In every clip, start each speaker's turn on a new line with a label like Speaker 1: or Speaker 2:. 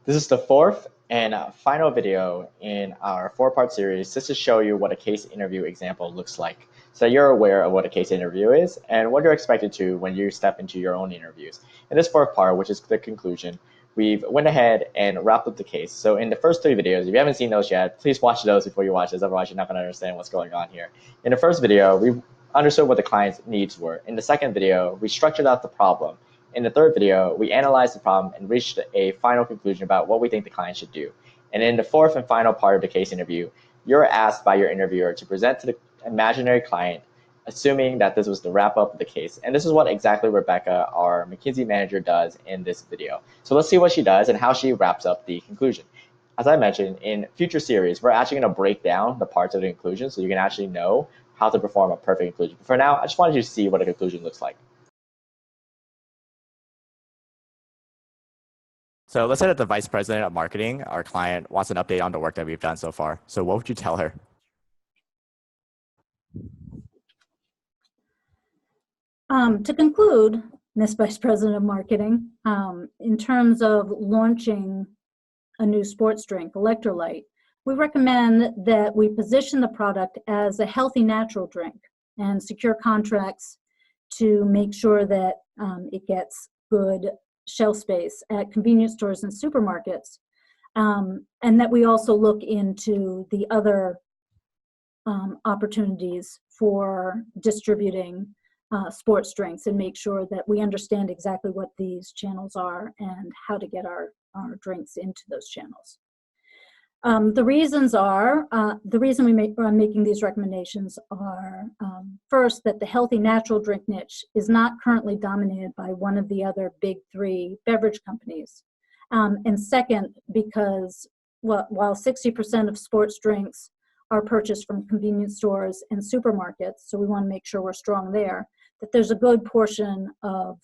Speaker 1: This is the fourth and final video in our four-part series just to show you what a case interview example looks like, so you're aware of what a case interview is and what you're expected to when you step into your own interviews. In this fourth part, which is the conclusion, we've went ahead and wrapped up the case. So in the first three videos, if you haven't seen those yet, please watch those before you watch this, otherwise you're not going to understand what's going on here. In the first video, we understood what the client's needs were. In the second video, we structured out the problem. In the third video, we analyzed the problem and reached a final conclusion about what we think the client should do. And in the fourth and final part of the case interview, you're asked by your interviewer to present to the imaginary client, assuming that this was the wrap up of the case. And this is what exactly Rebecca, our McKinsey manager, does in this video. So let's see what she does and how she wraps up the conclusion. As I mentioned, in future series, we're actually going to break down the parts of the conclusion so you can actually know how to perform a perfect conclusion. But for now, I just wanted you to see what a conclusion looks like.
Speaker 2: So let's say that the vice president of marketing, our client, wants an update on the work that we've done so far. So what would you tell her?
Speaker 3: To conclude, Ms. Vice President of Marketing, in terms of launching a new sports drink, electrolyte, we recommend that we position the product as a healthy natural drink and secure contracts to make sure that it gets good shelf space at convenience stores and supermarkets, and that we also look into the other opportunities for distributing sports drinks and make sure that we understand exactly what these channels are and how to get our drinks into those channels. The reason we're making these recommendations are, first, that the healthy natural drink niche is not currently dominated by one of the other big three beverage companies. And second, because while 60% of sports drinks are purchased from convenience stores and supermarkets, so we want to make sure we're strong there, that there's a good portion of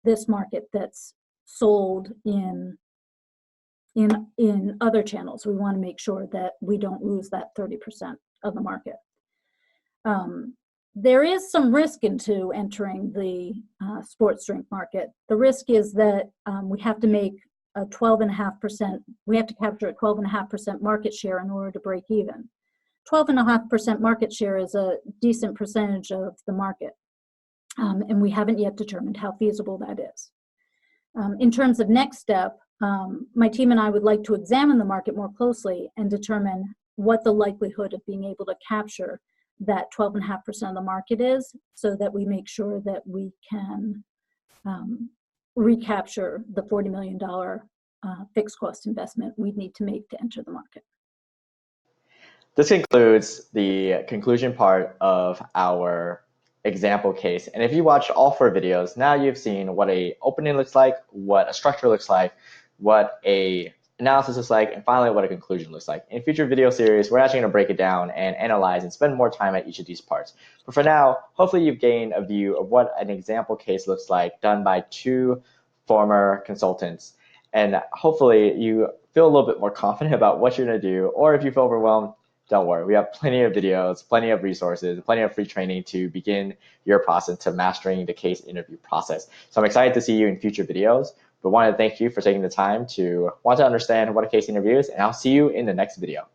Speaker 3: this market that's sold in other channels. We want to make sure that we don't lose that 30% of the market. There is some risk into entering the sports drink market. The risk is that we have to make a 12.5%, we have to capture a 12.5% market share in order to break even. 12.5% market share is a decent percentage of the market, and we haven't yet determined how feasible that is. In terms of next step, my team and I would like to examine the market more closely and determine what the likelihood of being able to capture that 12.5% of the market is, so that we make sure that we can recapture the $40 million fixed cost investment we'd need to make to enter the market.
Speaker 1: This concludes the conclusion part of our example case. And if you watched all four videos, now you've seen what an opening looks like, what a structure looks like, what a analysis looks like, and finally what a conclusion looks like. In future video series, we're actually going to break it down and analyze and spend more time at each of these parts. But for now, hopefully you've gained a view of what an example case looks like done by two former consultants. And hopefully you feel a little bit more confident about what you're going to do, or if you feel overwhelmed, don't worry. We have plenty of videos, plenty of resources, plenty of free training to begin your process to mastering the case interview process. So I'm excited to see you in future videos, but want to thank you for taking the time to want to understand what a case interview is, and I'll see you in the next video.